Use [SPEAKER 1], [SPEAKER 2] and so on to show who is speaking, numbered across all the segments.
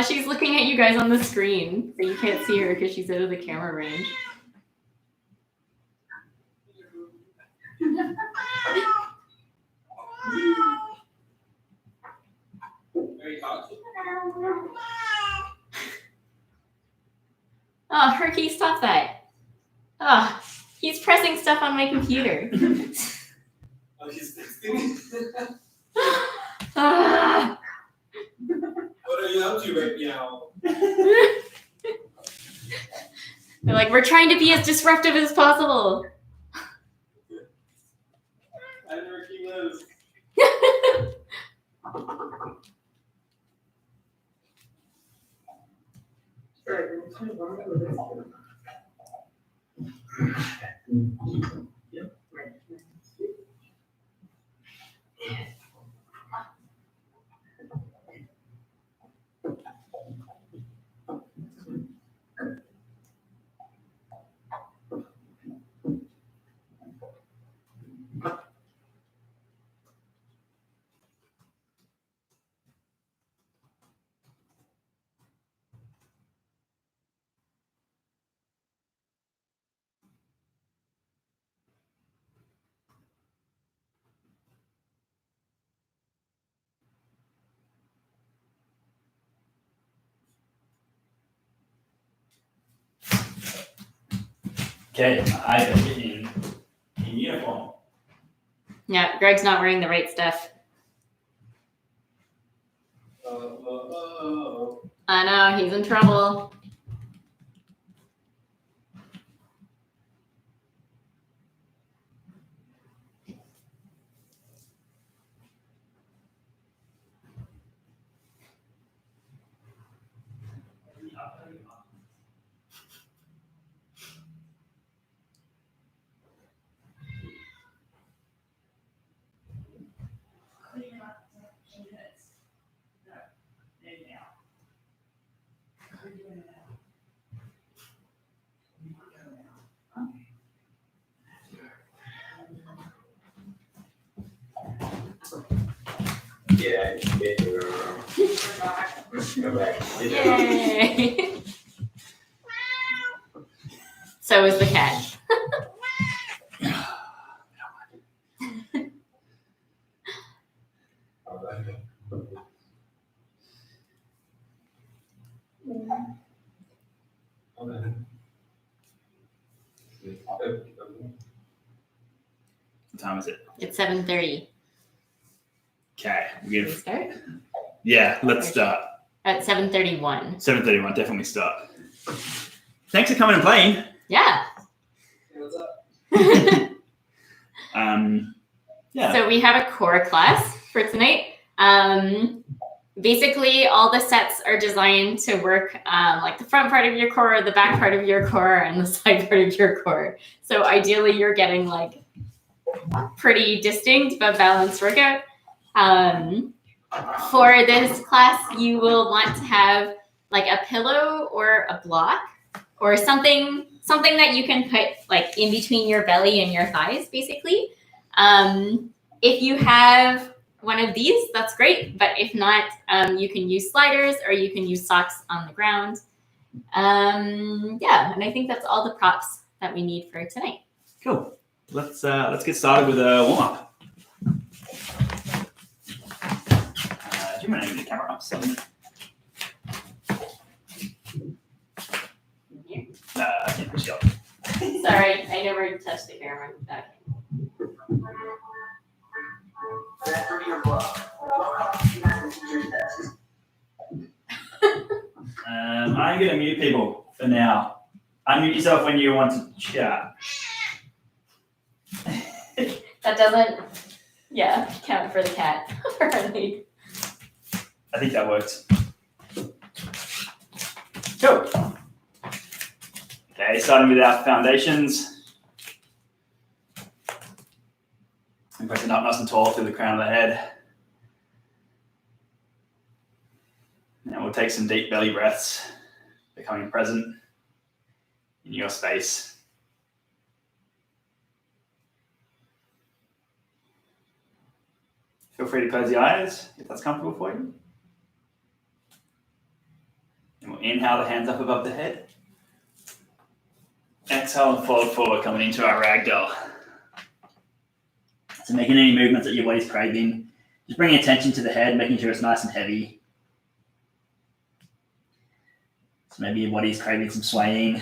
[SPEAKER 1] She's looking at you guys on the screen, so you can't see her because she's out of the camera range. Oh, Herky, stop that. Oh, he's pressing stuff on my computer.
[SPEAKER 2] Oh, he's texting.
[SPEAKER 1] Ah.
[SPEAKER 2] What are you up to right now?
[SPEAKER 1] They're like, we're trying to be as disruptive as possible.
[SPEAKER 2] I never keep those.
[SPEAKER 3] Okay, I am in uniform.
[SPEAKER 1] Yeah, Greg's not wearing the right stuff. I know, he's in trouble.
[SPEAKER 2] Yeah, go back.
[SPEAKER 1] Yay! So is the cat.
[SPEAKER 3] What time is it?
[SPEAKER 1] It's 7:30.
[SPEAKER 3] Okay,
[SPEAKER 1] Can we
[SPEAKER 3] we give.
[SPEAKER 1] start?
[SPEAKER 3] Yeah, let's start.
[SPEAKER 1] At 7:31.
[SPEAKER 3] 7:31, definitely start. Thanks for coming and playing.
[SPEAKER 1] Yeah.
[SPEAKER 2] What's up?
[SPEAKER 3] Yeah.
[SPEAKER 1] So we have a core class for tonight. Basically, all the sets are designed to work like the front part of your core, the back part of your core, and the side part of your core. So ideally, you're getting like pretty distinct but balanced workout. For this class, you will want to have like a pillow or a block or something that you can put like in between your belly and your thighs, basically. If you have one of these, that's great. But if not, you can use sliders or you can use socks on the ground. Yeah, and I think that's all the props that we need for tonight.
[SPEAKER 3] Cool. Let's get started with a warm up. Do you want to move the camera up?
[SPEAKER 1] Here.
[SPEAKER 3] I can't push it up.
[SPEAKER 1] Sorry, I never touched the camera. Okay.
[SPEAKER 3] I'm going to mute people for now. Unmute yourself when you want to chat.
[SPEAKER 1] That doesn't, count for the cat. Apparently.
[SPEAKER 3] I think that works. Cool. Okay, starting with our foundations. And pressing up nice and tall through the crown of the head. Now we'll take some deep belly breaths, becoming present in your space. Feel free to close the eyes if that's comfortable for you. And we'll inhale the hands up above the head. Exhale and fold forward, coming into our ragdoll. So making any movements that your body's craving, just bringing attention to the head, making sure it's nice and heavy. So maybe your body's craving some swaying,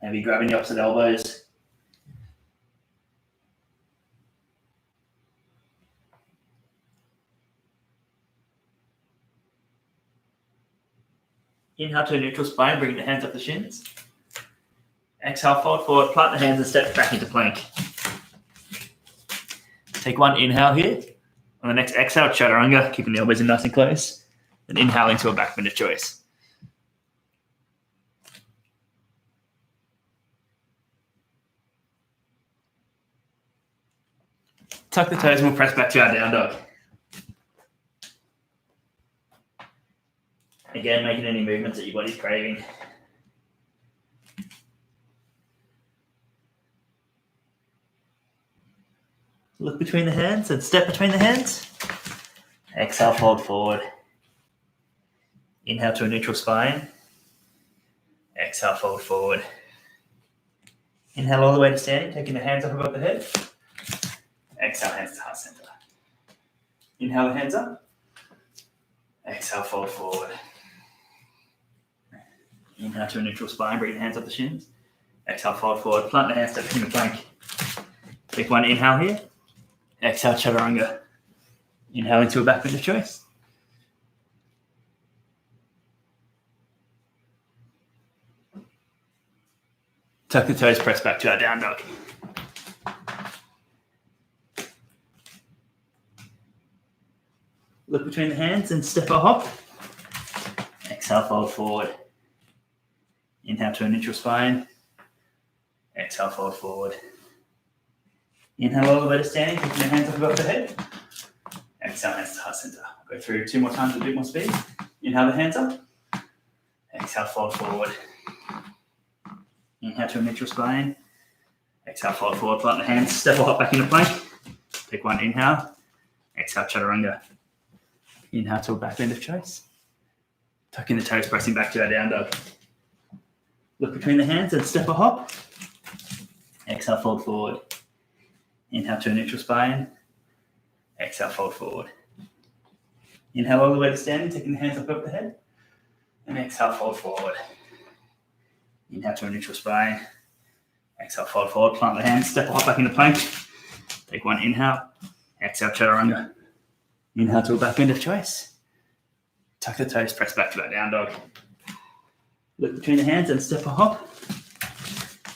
[SPEAKER 3] maybe grabbing the opposite elbows. Inhale to a neutral spine, bring the hands up the shins. Exhale, fold forward, plant the hands and step back into plank. Take one inhale here. On the next exhale, chaturanga, keeping the elbows in nice and close. And inhale into a back bend of choice. Tuck the toes and we'll press back to our down dog. Again, making any movements that your body's craving. Look between the hands and step between the hands. Exhale, fold forward. Inhale to a neutral spine. Exhale, fold forward. Inhale all the way to standing, taking the hands up above the head. Exhale, hands to heart center. Inhale the hands up. Exhale, fold forward. Inhale to a neutral spine, bring the hands up the shins. Exhale, fold forward, plant the hands, step in the plank. Take one inhale here. Exhale, chaturanga. Inhale into a back bend of choice. Tuck the toes, press back to our down dog. Look between the hands and step or hop. Exhale, fold forward. Inhale to a neutral spine. Exhale, fold forward. Inhale all the way to standing, taking the hands up above the head. Exhale, hands to heart center. Go through 2 more times with a bit more speed. Inhale the hands up. Exhale, fold forward. Inhale to a neutral spine. Exhale, fold forward, plant the hands, step or hop back into plank. Take one inhale. Exhale, chaturanga. Inhale to a back bend of choice. Tucking the toes, pressing back to our down dog. Look between the hands and step or hop. Exhale, fold forward. Inhale to a neutral spine. Exhale, fold forward. Inhale all the way to standing, taking the hands up above the head. And exhale, fold forward. Inhale to a neutral spine. Exhale, fold forward, plant the hands, step or hop back into plank. Take one inhale. Exhale, chaturanga. Inhale to a back bend of choice. Tuck the toes, press back to that down dog. Look between the hands and step or hop.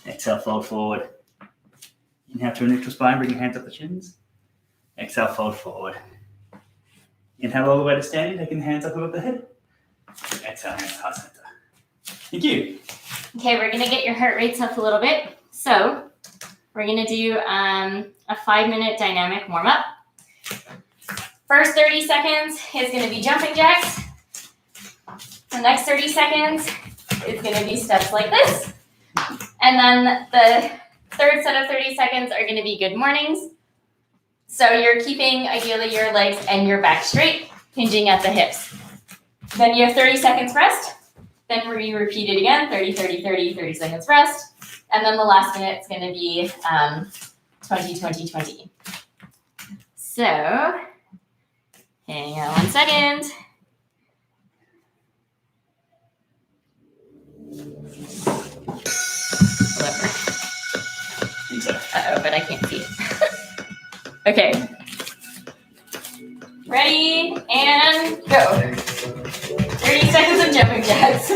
[SPEAKER 3] Exhale, fold forward. Inhale to a neutral spine, bring your hands up the shins. Exhale, fold forward. Inhale all the way to standing, taking the hands up above the head. Exhale, hands to heart center. Thank you.
[SPEAKER 1] Okay, we're gonna get your heart rates up a little bit. So we're gonna do a 5-minute dynamic warm up. First 30 seconds is gonna be jumping jacks. The next 30 seconds is gonna be steps like this. And then the third set of 30 seconds are gonna be good mornings. So you're keeping ideally your legs and your back straight, hinging at the hips. Then you have 30 seconds rest. Then we repeat it again, 30, 30, 30, 30 seconds rest. And then the last minute is gonna be 20, 20, 20. So, hang on 1 second. Whatever. Uh-oh, but I can't see it. Okay. Ready, and go. 30 seconds of jumping jacks.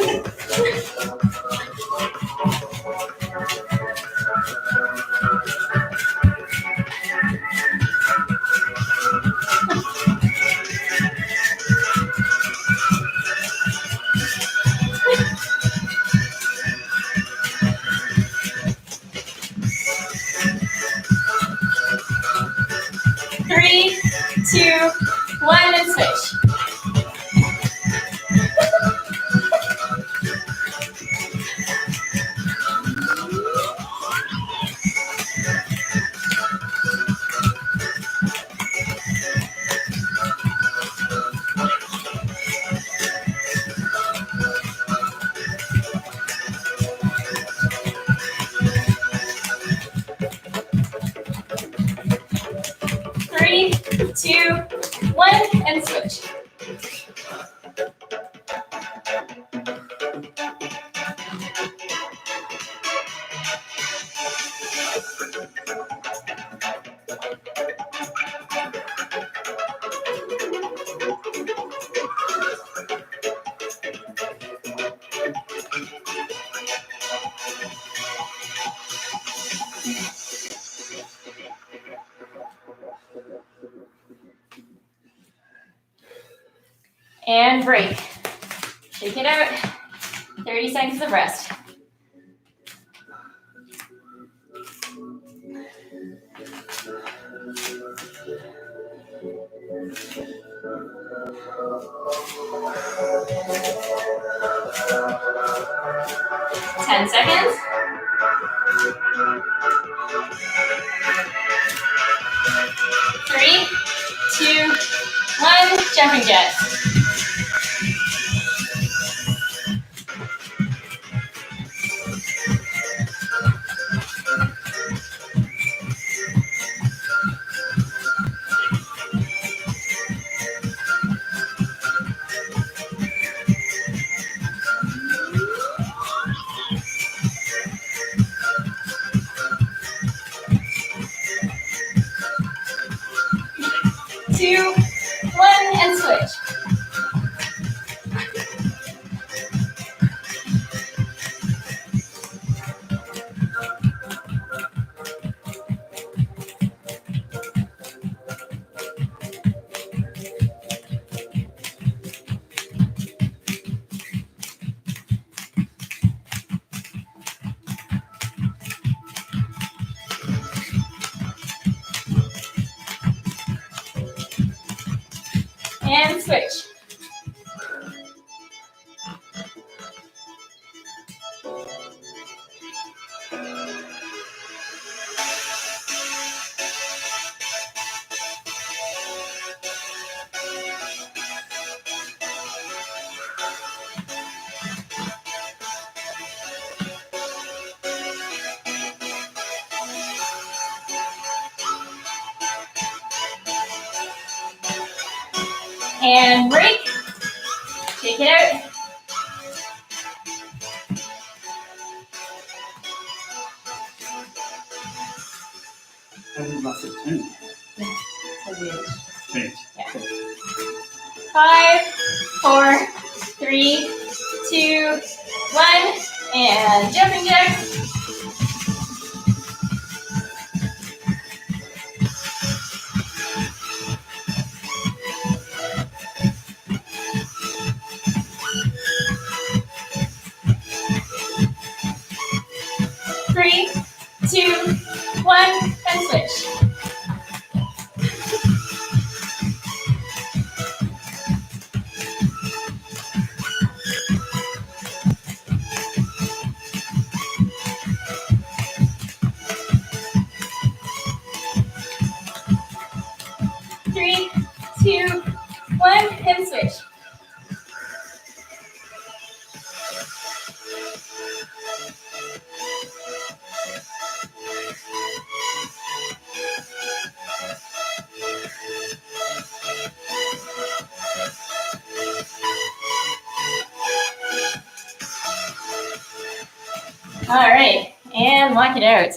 [SPEAKER 1] 2, 1, and switch. Three, 2, 1, and switch. And break. Shake it out. 30 seconds of rest. Ten seconds. 3, 2, 1, jumping jacks. Two, 1, and switch. And switch. And break. Take it out. Five, 4, 3, 2, 1, and jumping jacks. Three, 2, 1, and switch. Three, 2, 1, and switch. All right, and walk it out.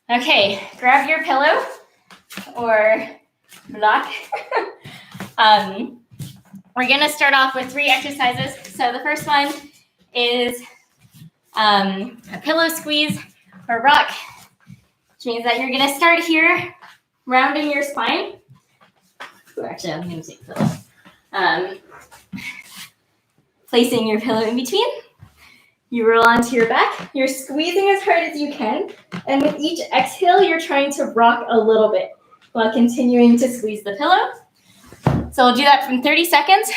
[SPEAKER 1] Okay, grab your pillow or block. We're gonna start off with 3 exercises. So the first one is a pillow squeeze or rock, which means that you're gonna start here, rounding your spine. Actually, I'm gonna take pillow. Placing your pillow in between. You roll onto your back. You're squeezing as hard as you can. And with each exhale, you're trying to rock a little bit while continuing to squeeze the pillow. So we'll do that for 30 seconds.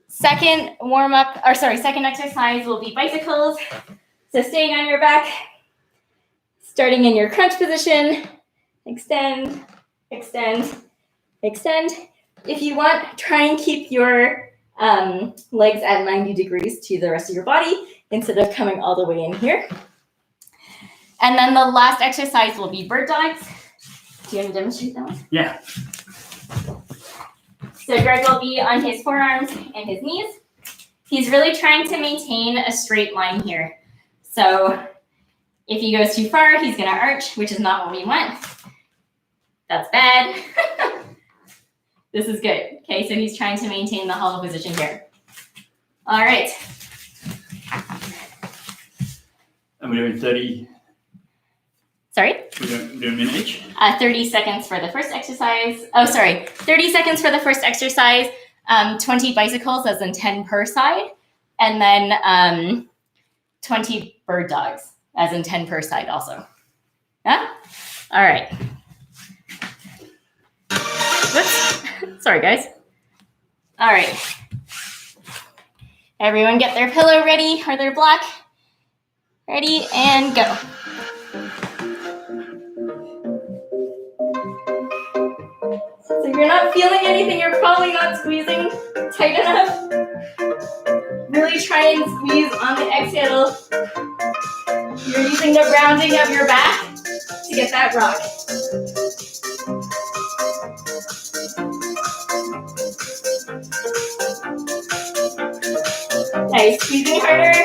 [SPEAKER 1] Second exercise will be bicycles. So staying on your back, starting in your crunch position, extend, extend, extend. If you want, try and keep your legs at 90 degrees to the rest of your body instead of coming all the way in here. And then the last exercise will be bird dogs. Do you want to demonstrate that one?
[SPEAKER 3] Yeah.
[SPEAKER 1] So Greg will be on his forearms and his knees. He's really trying to maintain a straight line here. So if he goes too far, he's going to arch, which is not what we want. That's bad. This is good. Okay, so he's trying to maintain the hollow position here. All right.
[SPEAKER 3] And we're doing 30.
[SPEAKER 1] Sorry?
[SPEAKER 3] We're doing a minute each.
[SPEAKER 1] 30 seconds for the first exercise. Oh, sorry. 30 seconds for the first exercise. 20 bicycles, as in 10 per side. And then 20 bird dogs, as in 10 per side also. Yeah? All right. Whoops. Sorry, guys. All right. Everyone get their pillow ready or their block. Ready and go. So if you're not feeling anything, you're probably not squeezing tight enough. Really try and squeeze on the exhale. You're using the rounding of your back to get that rock. Nice, squeezing harder.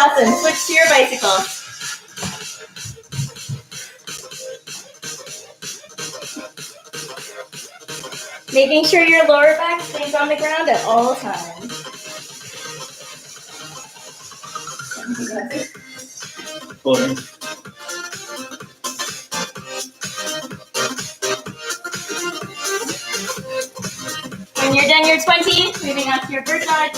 [SPEAKER 1] Awesome, switch to your bicycle. Making sure your lower back stays on the ground at all times.
[SPEAKER 3] Boring.
[SPEAKER 1] When you're done your 20, moving on to your bird dog.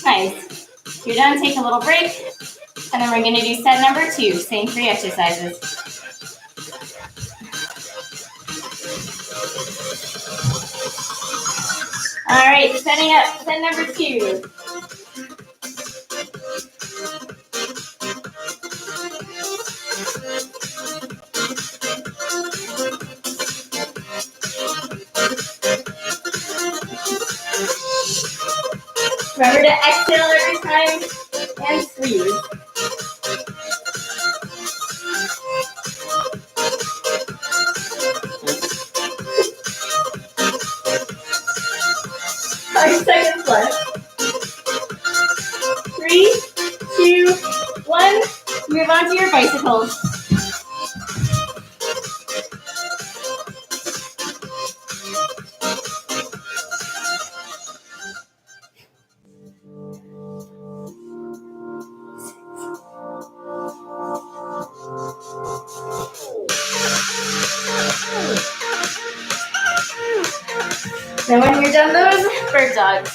[SPEAKER 1] Nice. You're done, take a little break. And then we're gonna do set number 2, same 3 exercises. All right, setting up set number 2. Remember to exhale every time and squeeze. Five seconds left. 3, 2, 1. Move on to your bicycles. Then when you're done those, bird dogs.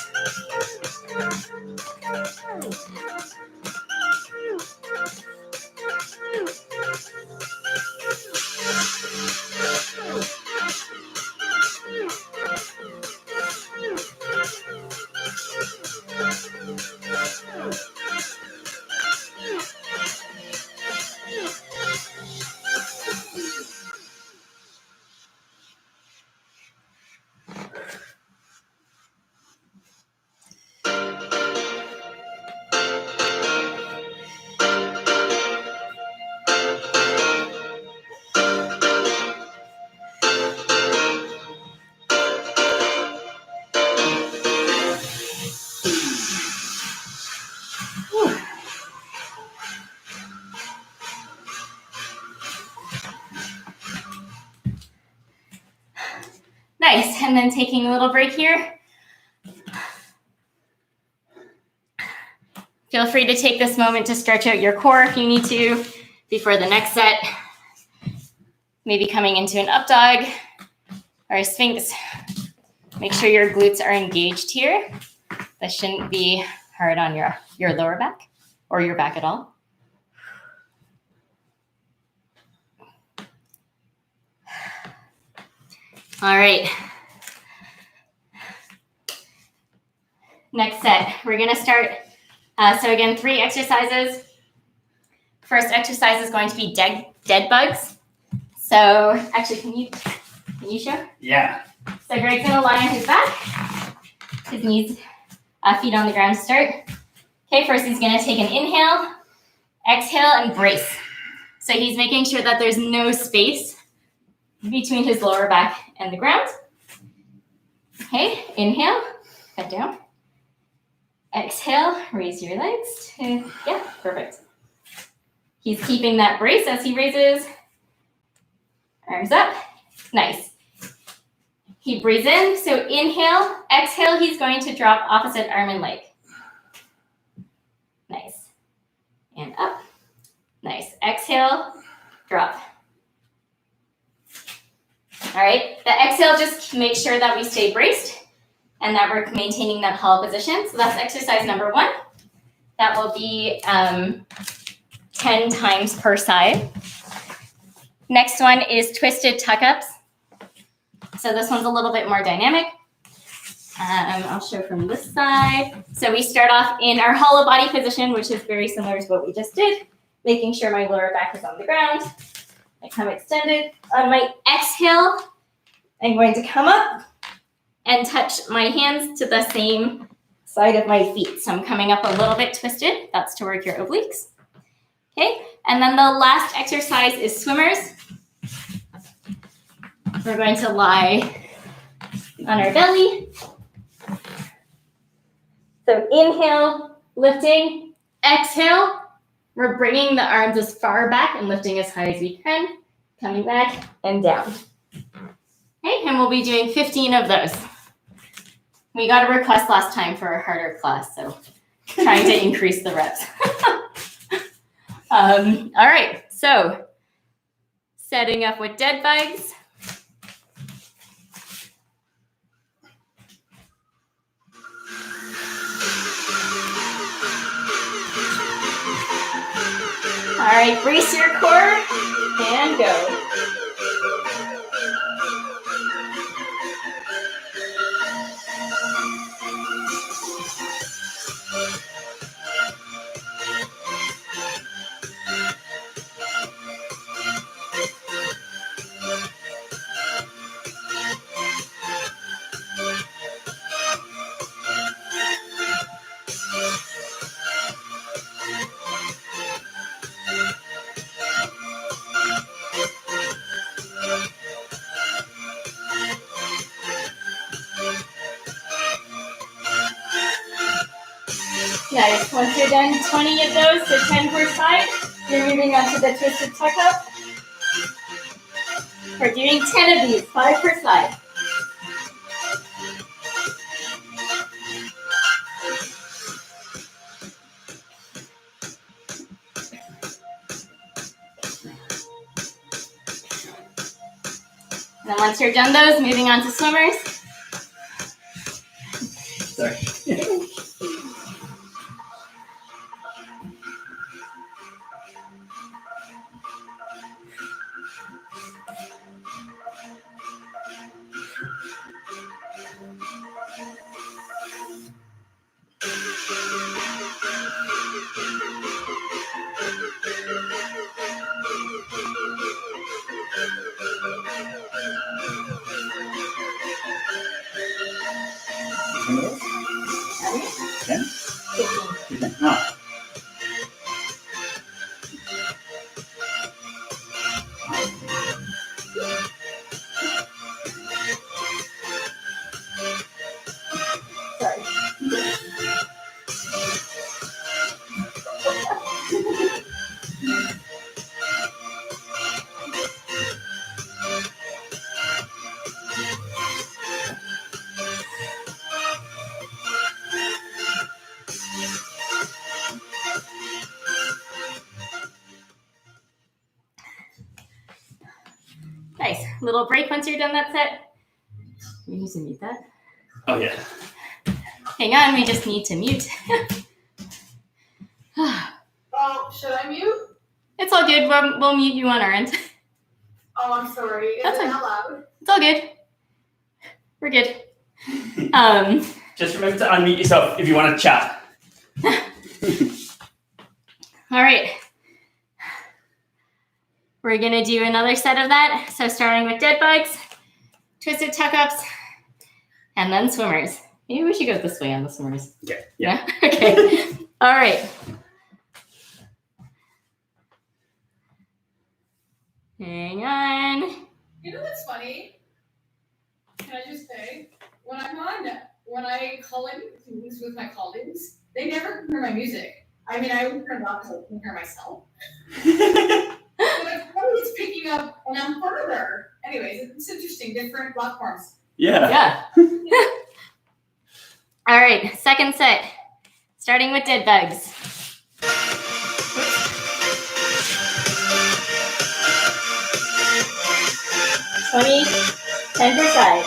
[SPEAKER 1] And then taking a little break here. Feel free to take this moment to stretch out your core if you need to before the next set. Maybe coming into an up dog or a sphinx. Make sure your glutes are engaged here. That shouldn't be hard on your lower back or your back at all. All right. Next set, we're gonna start. So again, 3 exercises. First exercise is going to be dead bugs. So actually, can you show?
[SPEAKER 3] Yeah.
[SPEAKER 1] So Greg's gonna lie on his back, his knees, feet on the ground to start. Okay, first he's gonna take an inhale, exhale, and brace. So he's making sure that there's no space between his lower back and the ground. Okay, inhale, cut down. Exhale, raise your legs. Yeah, perfect. He's keeping that brace as he raises. Arms up. Nice. He breathes in. So inhale, exhale, he's going to drop opposite arm and leg. Nice. And up. Nice. Exhale, drop. All right. The exhale, just make sure that we stay braced and that we're maintaining that hollow position. So that's exercise number 1. That will be 10 times per side. Next one is twisted tuck-ups. So this one's a little bit more dynamic. I'll show from this side. So we start off in our hollow body position, which is very similar to what we just did, making sure my lower back is on the ground. I come extended. On my exhale, I'm going to come up and touch my hands to the same side of my feet. So I'm coming up a little bit twisted. That's to work your obliques. Okay, and then the last exercise is swimmers. We're going to lie on our belly. So inhale, lifting. Exhale, we're bringing the arms as far back and lifting as high as we can. Coming back and down. Okay, and we'll be doing 15 of those. We got a request last time for a harder class, so trying to increase the reps. All right, so setting up with dead bugs. All right, brace your core and go. Nice. Once you're done 20 of those, so 10 per side, you're moving on to the twisted tuck up. We're doing 10 of these, 5 per side. And then once you're done those, moving on to swimmers.
[SPEAKER 3] Sorry.
[SPEAKER 1] little break once you're done that set. We need to mute that.
[SPEAKER 3] Oh yeah.
[SPEAKER 1] Hang on, we just need to mute.
[SPEAKER 4] Oh, should I mute?
[SPEAKER 1] It's all good. We'll mute you on our end.
[SPEAKER 4] Oh, I'm sorry. Is
[SPEAKER 1] That's
[SPEAKER 4] it
[SPEAKER 1] fine.
[SPEAKER 4] not loud?
[SPEAKER 1] It's all good. We're good.
[SPEAKER 3] Just remember to unmute yourself if you want to chat.
[SPEAKER 1] All right. We're gonna do another set of that. So starting with dead bugs, twisted tuck-ups, and then swimmers. Maybe we should go this way on the swimmers.
[SPEAKER 3] Okay.
[SPEAKER 1] Yeah? Okay. All right. Hang on.
[SPEAKER 4] You know what's funny? Can I just say, when I call in things with my colleagues, they never can hear my music. I mean, I would turn it off because I can hear myself. But it's picking up when I'm further. Anyways, it's interesting, different platforms.
[SPEAKER 3] Yeah.
[SPEAKER 1] Yeah. All right, second set. Starting with dead bugs. 20, 10 per side.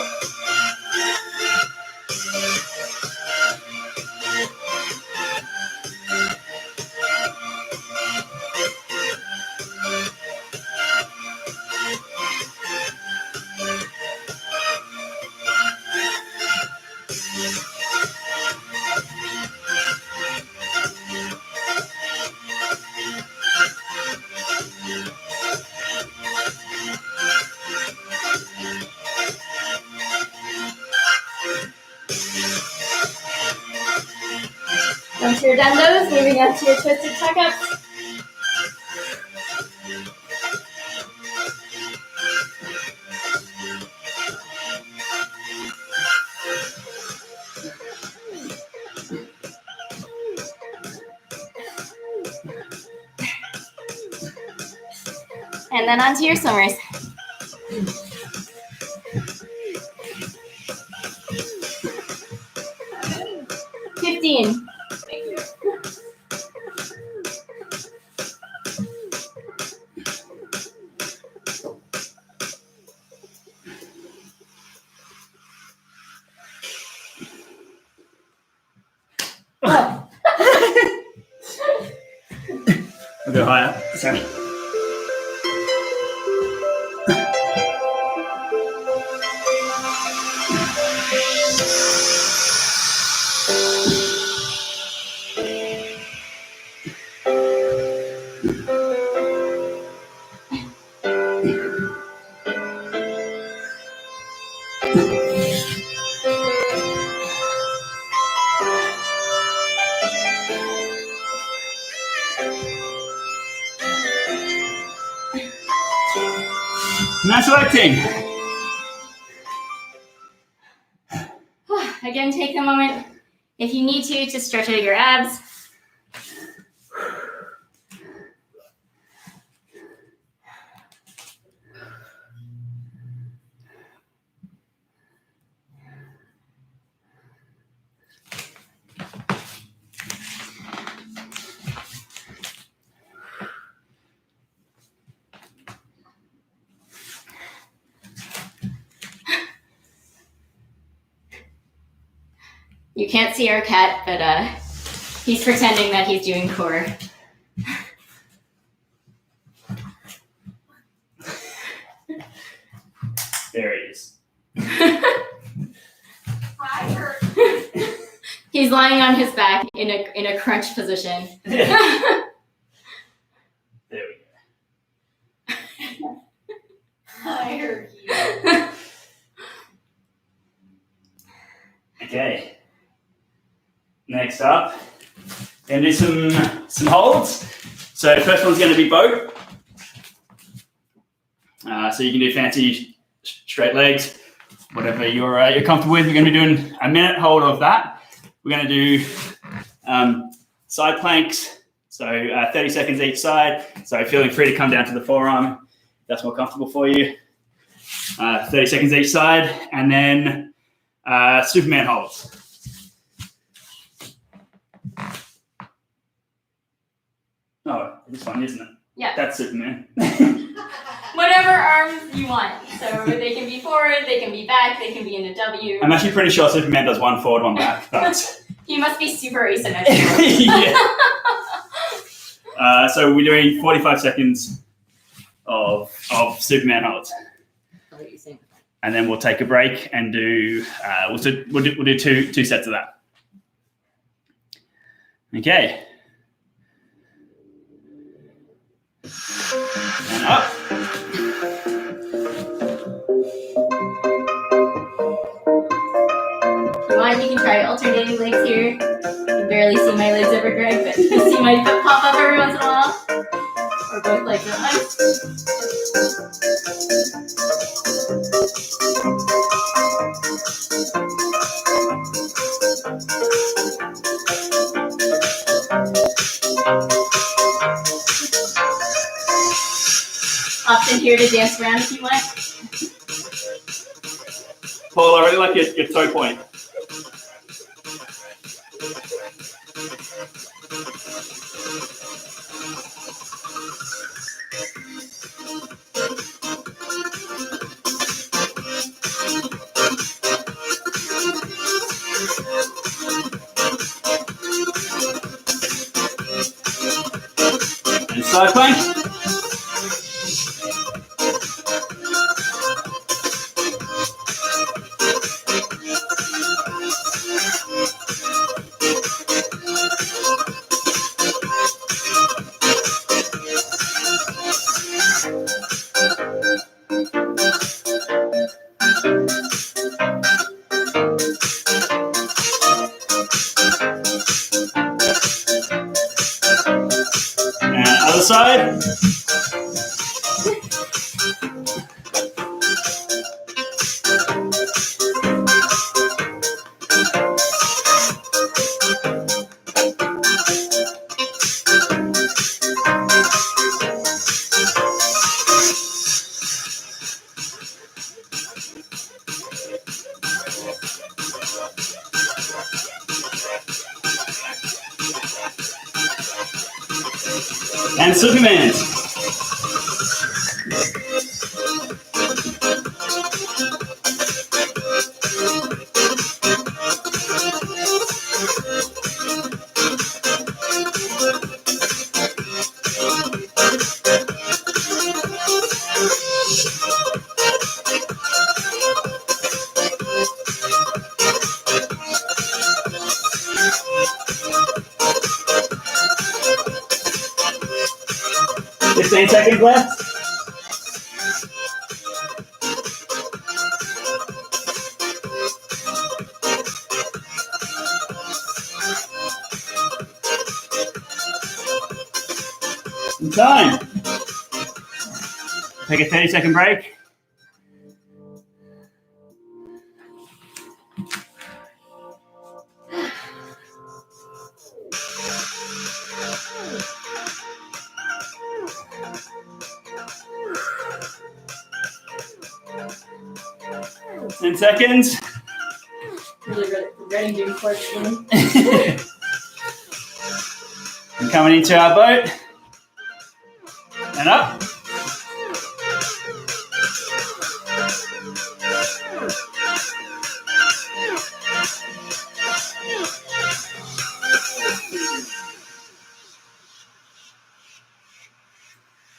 [SPEAKER 1] Once you're done those, moving up to your twisted tuck-ups. And then onto your swimmers.
[SPEAKER 3] We'll go higher. Sorry. Nice working.
[SPEAKER 1] Again, take a moment. If you need to stretch out your abs. You can't see our cat, but he's pretending that he's doing core.
[SPEAKER 3] There he is.
[SPEAKER 4] Hi,
[SPEAKER 1] He's lying on his back in a crunch position.
[SPEAKER 3] There we go.
[SPEAKER 4] I heard you.
[SPEAKER 3] Okay. Next up, gonna do some holds. So first one's going to be boat. So you can do fancy straight legs, whatever you're comfortable with. We're going to be doing a minute hold of that. We're going to do side planks, so 30 seconds each side. So feeling free to come down to the forearm if that's more comfortable for you. 30 seconds each side, and then Superman holds. Oh, this one, isn't it?
[SPEAKER 1] Yeah.
[SPEAKER 3] That's Superman.
[SPEAKER 1] Whatever arms you want. So they can be forward, they can be back, they can be in a W.
[SPEAKER 3] I'm actually pretty sure Superman does one forward, one back, but
[SPEAKER 1] He must be super asymmetrical.
[SPEAKER 3] yeah. So we're doing 45 seconds of Superman holds, and then we'll take a break and do we'll do two sets of that. Okay. And up.
[SPEAKER 1] If you want, you can try alternating legs here. You can barely see my legs over Greg, but you see my foot pop up every once in a while. Or both legs at once. Option here to dance around if you want.
[SPEAKER 3] Paul, I really like your toe point. And side plank. And other side. And Superman. Fifteen seconds left. In time. Take a 30-second break. Ten seconds.
[SPEAKER 1] Really regretting doing core spin.
[SPEAKER 3] And coming into our boat. And up.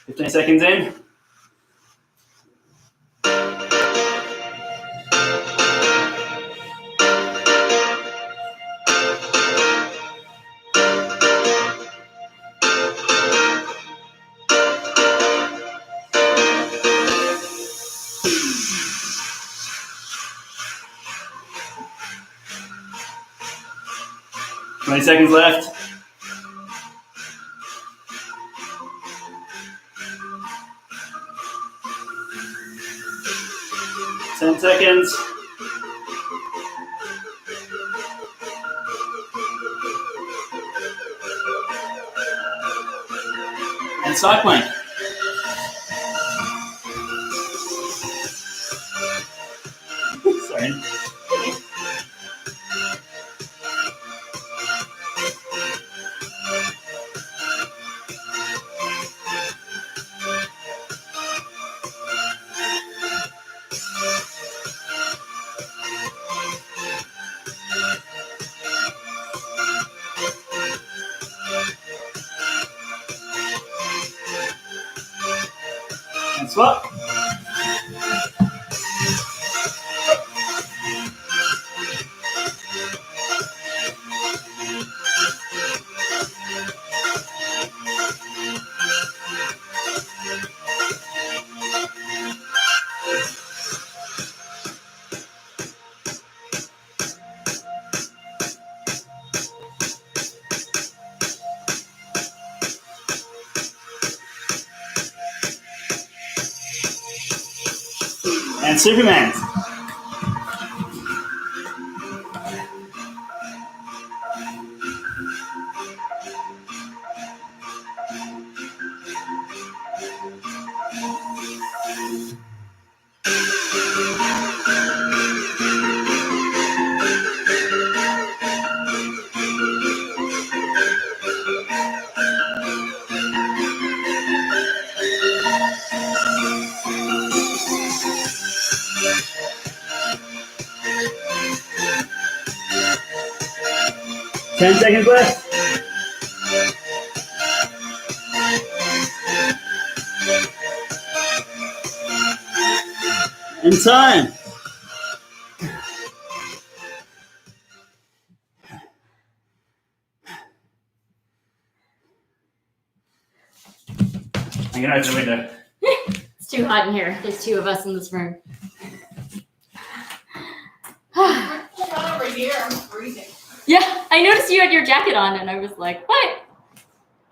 [SPEAKER 3] Fifteen seconds in. Twenty seconds left. Ten seconds. And side plank. Sorry. squat. And Superman. Ten seconds left. In time. I'm gonna open the window.
[SPEAKER 1] It's too hot in here. There's 2 of us in this room.
[SPEAKER 4] I'm over here. I'm freezing.
[SPEAKER 1] Yeah, I noticed you had your jacket on, and I was like, what?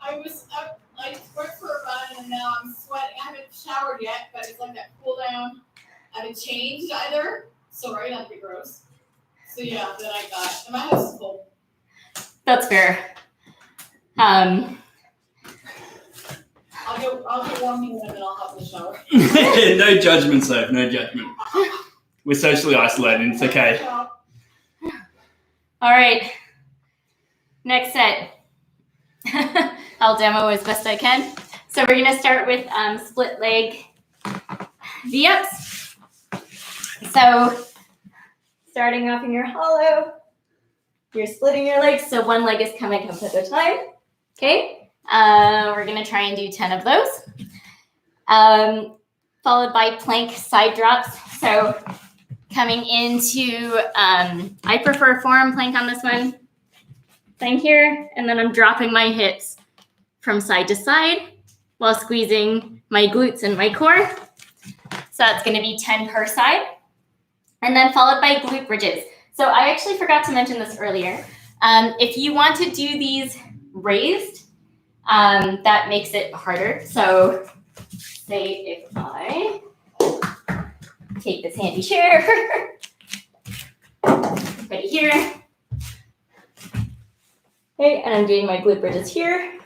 [SPEAKER 4] I worked for a run and now I'm sweating. I haven't showered yet, but it's like that cool down. I haven't changed either. Sorry, that'd be gross. So yeah, then I got, and my house is cold.
[SPEAKER 1] That's fair.
[SPEAKER 4] I'll get warming and then I'll hop in the shower.
[SPEAKER 3] No judgment, Soph. No judgment. We're socially isolated. It's okay.
[SPEAKER 1] All right. Next set. I'll demo as best I can. So we're going to start with split leg V-ups. So starting off in your hollow, you're splitting your legs. So one leg is coming up at a time. Okay. We're going to try and do 10 of those. Followed by plank side drops. So coming into, I prefer forearm plank on this one. Thing here, and then I'm dropping my hips from side to side while squeezing my glutes and my core. So that's going to be 10 per side. And then followed by glute bridges. So I actually forgot to mention this earlier. If you want to do these raised, that makes it harder. So say if I take this handy chair, put it here. Okay, and I'm doing my glute bridges here.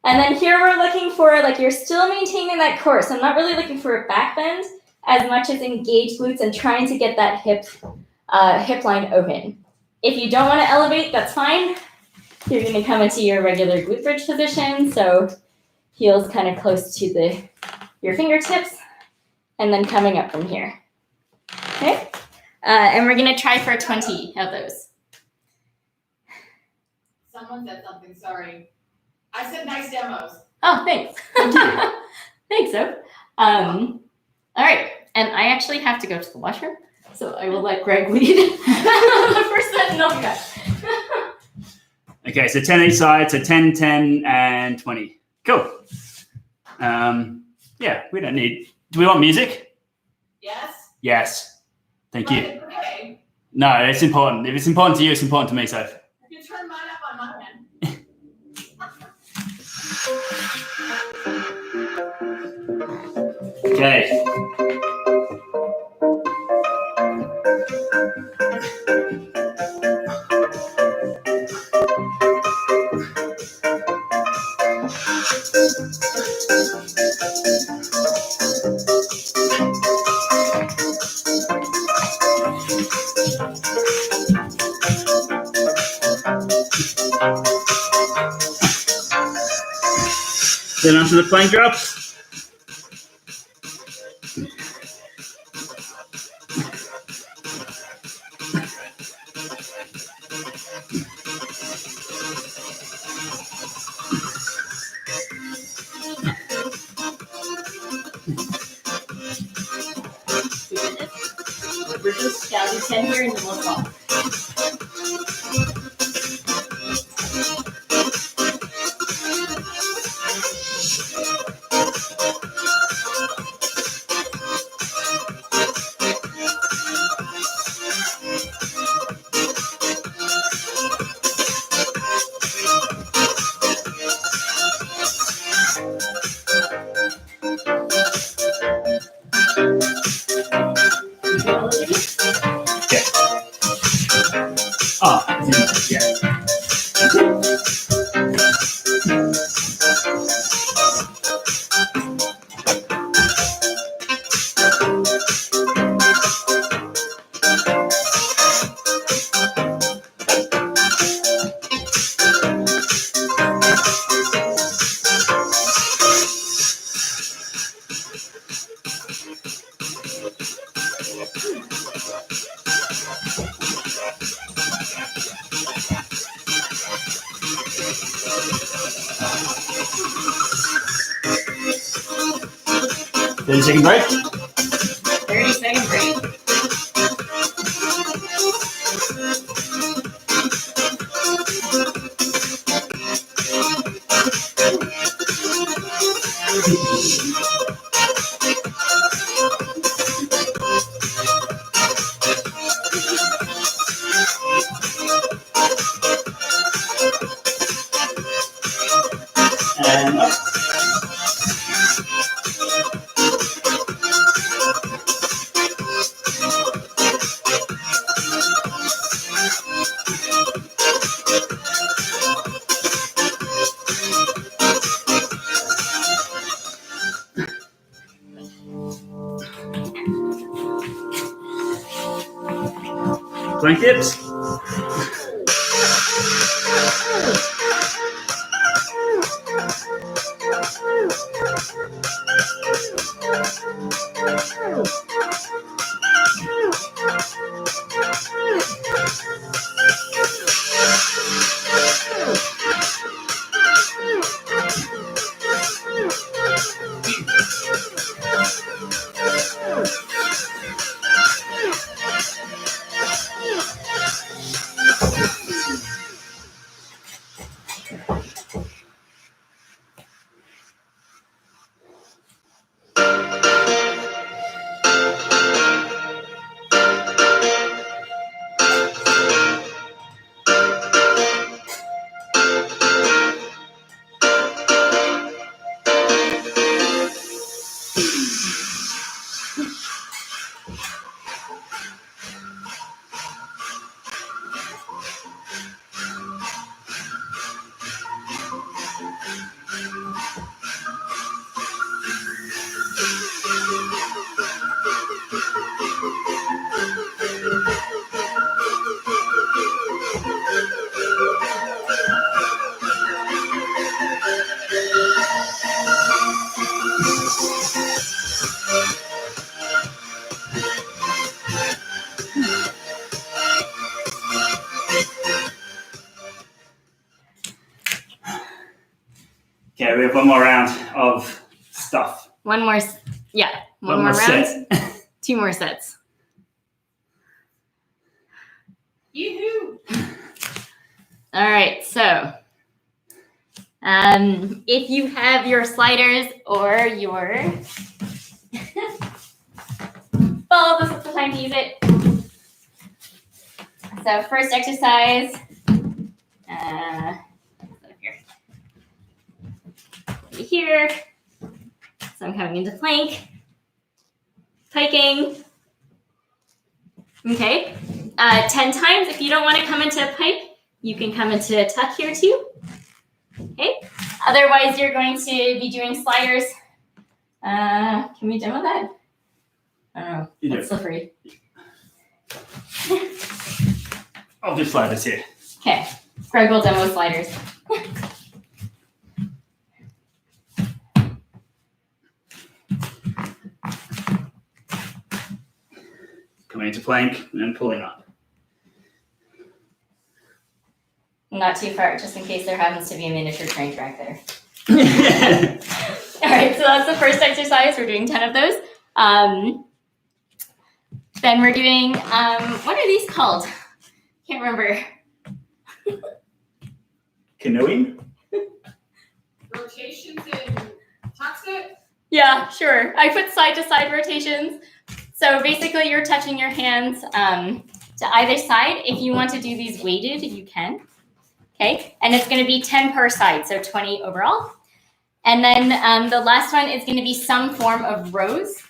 [SPEAKER 1] And then here we're looking for, like, you're still maintaining that core. So I'm not really looking for a back bend as much as engaged glutes and trying to get that hip line open. If you don't want to elevate, that's fine. You're going to come into your regular glute bridge position. So heels kind of close to your fingertips and then coming up from here. Okay, and we're going to try for 20 of those.
[SPEAKER 4] Someone said something, sorry. I said nice demos.
[SPEAKER 1] Oh, thanks. Thanks, Soap. All right, and I actually have to go to the washroom, so I will let Greg lead the first set, and I'll be back.
[SPEAKER 3] Okay, so 10 each side, so 10, 10, and 20. Cool. Yeah, we don't need, do we want music?
[SPEAKER 4] Yes?
[SPEAKER 3] Yes. Thank you.
[SPEAKER 4] Okay.
[SPEAKER 3] No, it's important. If it's important to you, it's important to me, Soph.
[SPEAKER 4] You can turn mine up on my end.
[SPEAKER 3] Okay. Then onto the plank drops. Oh, yeah. Then second break.
[SPEAKER 1] 30-second break.
[SPEAKER 3] And up. Plank dips. Okay, we have one more round of stuff.
[SPEAKER 1] One more round.
[SPEAKER 3] set.
[SPEAKER 1] 2 more sets.
[SPEAKER 4] Yoo-hoo!
[SPEAKER 1] All right, so if you have your sliders or your ball, this is the time to use it. So first exercise, here. So I'm coming into plank, piking. Okay, 10 times. If you don't want to come into a pike, you can come into a tuck here too. Okay, otherwise you're going to be doing sliders. Can we demo that? I don't know.
[SPEAKER 3] You do.
[SPEAKER 1] It's slippery.
[SPEAKER 3] I'll do sliders here.
[SPEAKER 1] Okay, Greg will demo sliders.
[SPEAKER 3] Coming into plank and then pulling up.
[SPEAKER 1] Not too far, just in case there happens to be a miniature train track there. All right, so that's the first exercise. We're doing 10 of those. Then we're doing, what are these called? Can't remember.
[SPEAKER 3] Canoeing?
[SPEAKER 4] Rotations and toxic.
[SPEAKER 1] Yeah, sure. I put side to side rotations. So basically you're touching your hands to either side. If you want to do these weighted, you can. Okay, and it's going to be 10 per side, so 20 overall. And then the last one is going to be some form of rows.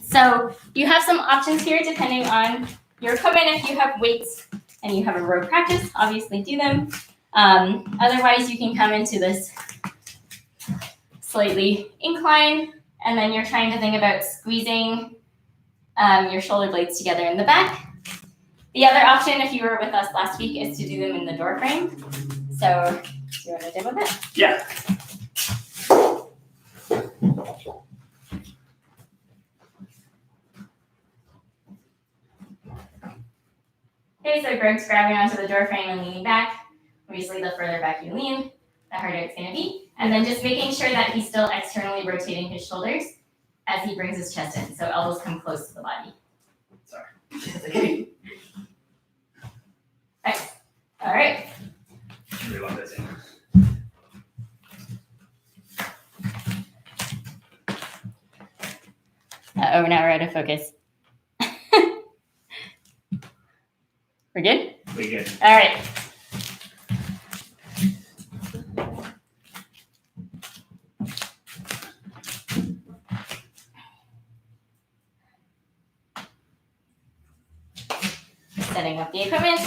[SPEAKER 1] So you have some options here depending on your equipment. If you have weights, and you have a row practice, obviously do them. Otherwise, you can come into this slightly incline, and then you're trying to think about squeezing your shoulder blades together in the back. The other option, if you were with us last week, is to do them in the door frame. So, do you want to demo that?
[SPEAKER 3] Yeah.
[SPEAKER 1] Okay, so Greg's grabbing onto the door frame and leaning back. Obviously, the further back you lean, the harder it's going to be. And then just making sure that he's still externally rotating his shoulders as he brings his chest in. So elbows come close to the body.
[SPEAKER 3] Sorry.
[SPEAKER 1] Nice. All right.
[SPEAKER 3] Really like this in.
[SPEAKER 1] Uh-oh, now we're out of focus. We're good?
[SPEAKER 3] We're good.
[SPEAKER 1] All right. Setting up the equipment.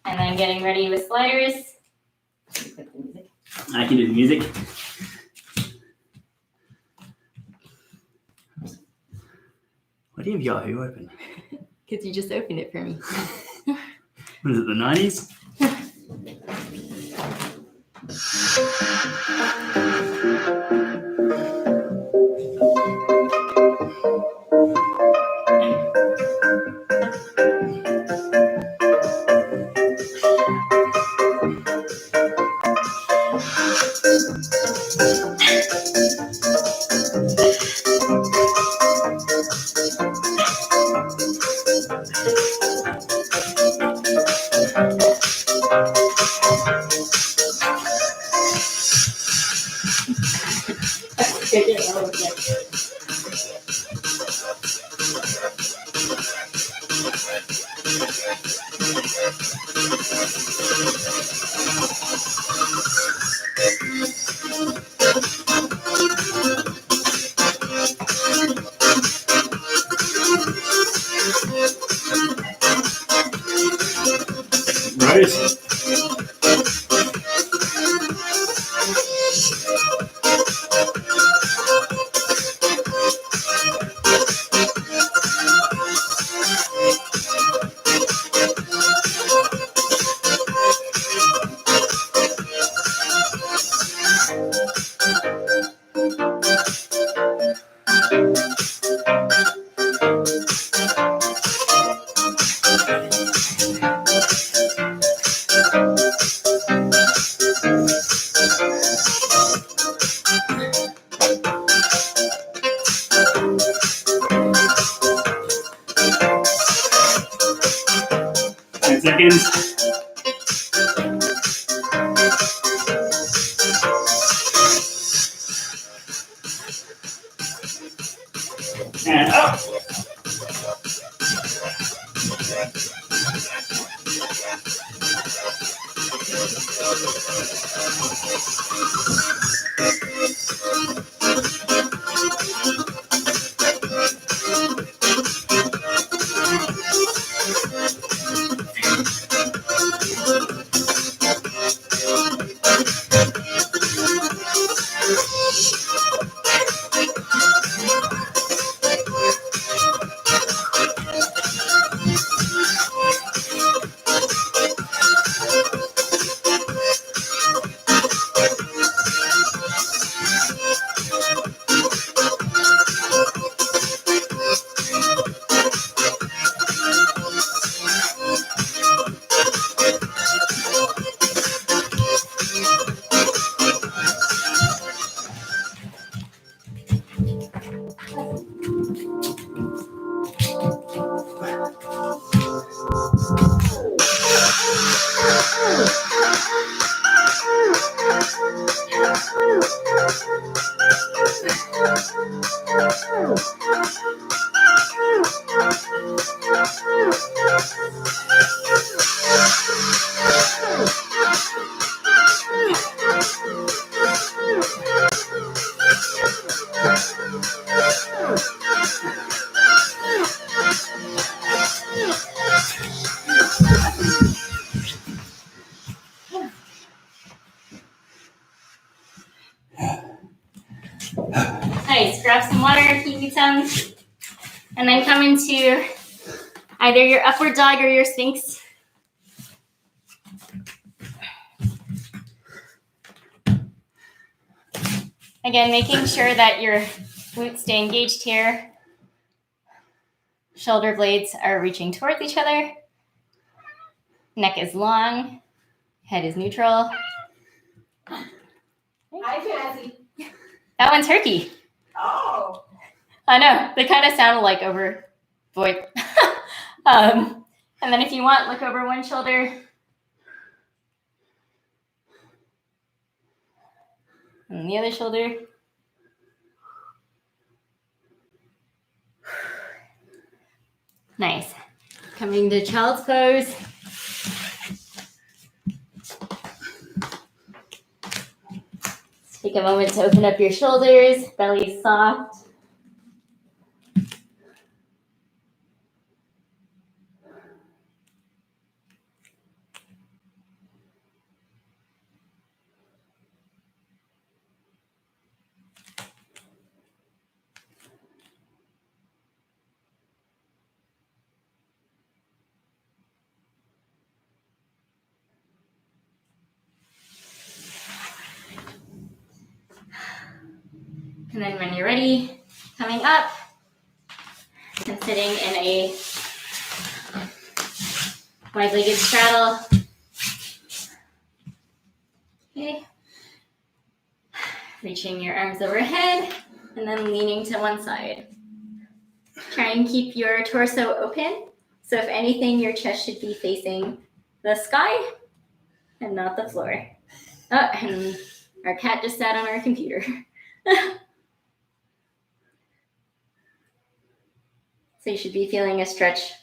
[SPEAKER 1] And then getting ready with sliders.
[SPEAKER 3] I can do the music. Why do you have Yahoo open?
[SPEAKER 1] Because you just opened it for me.
[SPEAKER 3] What is it, the 90s? Right. Seconds. And up.
[SPEAKER 1] some water if you need some. And then come into either your upward dog or your sphinx. Again, making sure that your glutes stay engaged here. Shoulder blades are reaching towards each other. Neck is long. Head is neutral.
[SPEAKER 4] Hi, Jazzy.
[SPEAKER 1] That one's Turkey.
[SPEAKER 4] Oh.
[SPEAKER 1] I know. They kind of sound alike over VoIP. And then if you want, look over one shoulder. And the other shoulder. Nice. Coming to child's pose. Take a moment to open up your shoulders, belly soft. And then when you're ready, coming up and sitting in a wide-legged straddle. Okay. Reaching your arms overhead and then leaning to one side. Try and keep your torso open. So if anything, your chest should be facing the sky and not the floor. Oh, and our cat just sat on our computer. So you should be feeling a stretch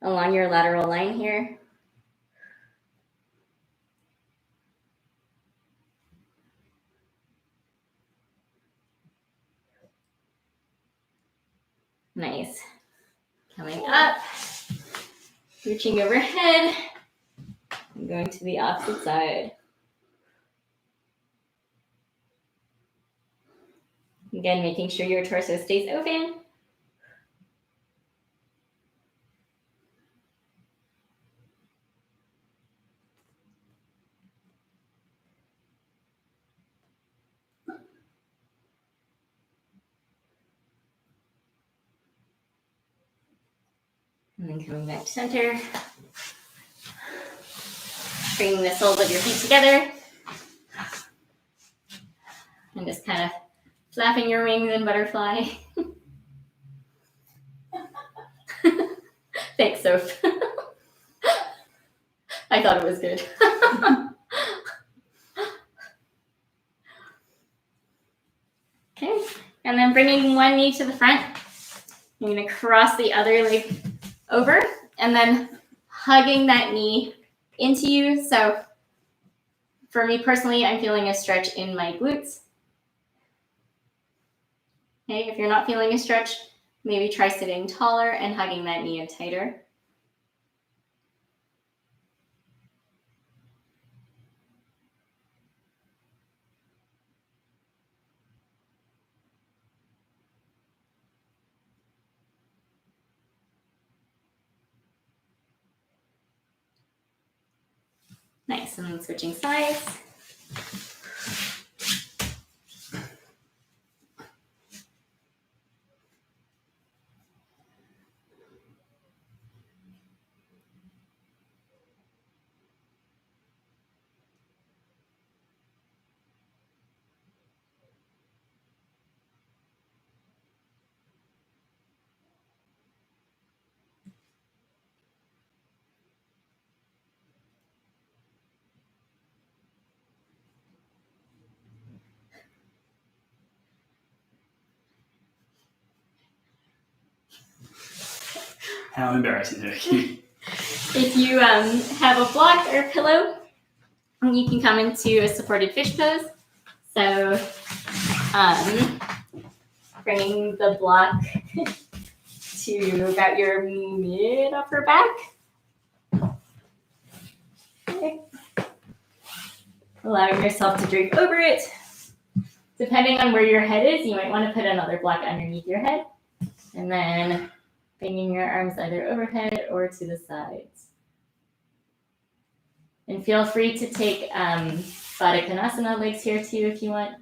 [SPEAKER 1] along your lateral line here. Nice. Coming up, reaching overhead, and going to the opposite side. Again, making sure your torso stays open. And then coming back to center. Bringing the soles of your feet together. And just kind of flapping your wings and butterfly. Thanks, Soph. I thought it was good. Okay, and then bringing one knee to the front. You're going to cross the other leg over and then hugging that knee into you. So for me personally, I'm feeling a stretch in my glutes. Okay, if you're not feeling a stretch, maybe try sitting taller and hugging that knee in tighter. Nice, and then switching sides.
[SPEAKER 3] How embarrassing, Turkey.
[SPEAKER 1] If you have a block or a pillow, you can come into a supported fish pose. So bringing the block to about your mid upper back. Okay. Allowing yourself to drape over it. Depending on where your head is, you might want to put another block underneath your head. And then bringing your arms either overhead or to the sides. And feel free to take Baddha Konasana legs here too if you want.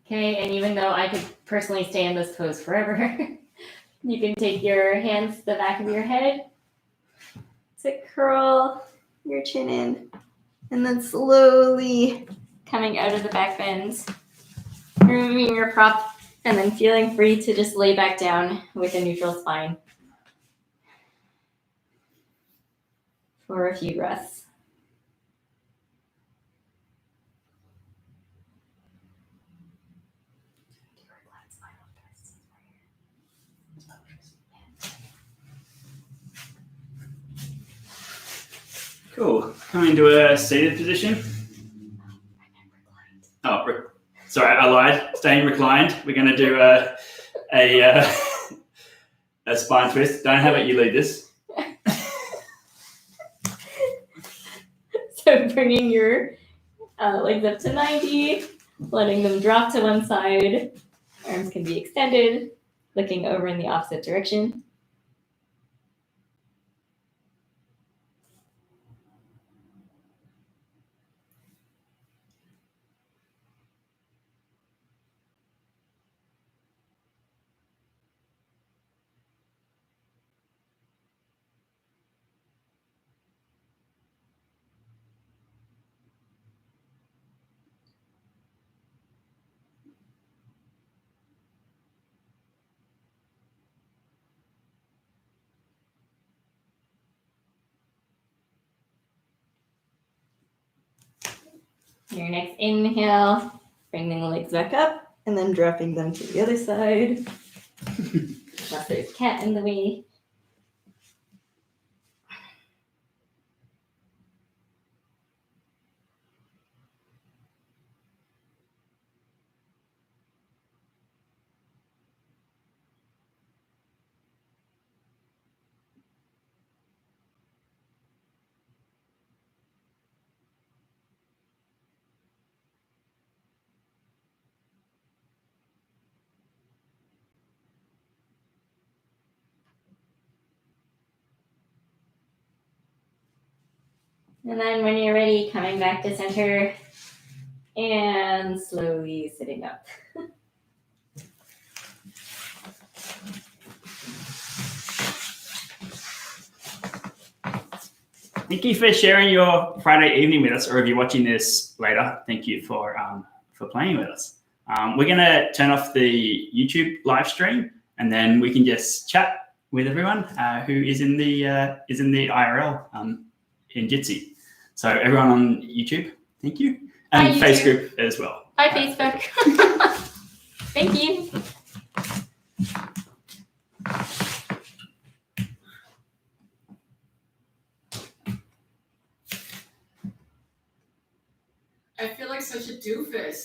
[SPEAKER 1] Okay, and even though I could personally stay in this pose forever, you can take your hands to the back of your head to curl your chin in, and then slowly coming out of the back bend, removing your prop, and then feeling free to just lay back down with a neutral spine for a few breaths.
[SPEAKER 3] Cool. Coming into a seated position. Oh, sorry, I lied. Staying reclined. We're going to do a spine twist. Don't have it. You lead this.
[SPEAKER 1] So bringing your legs up to 90, letting them drop to one side. Arms can be extended, looking over in the opposite direction. Your next inhale, bringing the legs back up, and then dropping them to the other side. Unless there's a cat in the way. And then when you're ready, coming back to center and slowly sitting up.
[SPEAKER 3] Thank you for sharing your Friday evening with us, or if you're watching this later, thank you for playing with us. We're going to turn off the YouTube live stream, and then we can just chat with everyone who is in the IRL in Jitsi. So everyone on YouTube, thank you, and
[SPEAKER 1] Hi,
[SPEAKER 3] Face
[SPEAKER 1] YouTube.
[SPEAKER 3] Group as well.
[SPEAKER 1] Hi, Facebook. Thank you.
[SPEAKER 4] I feel like such a doofus.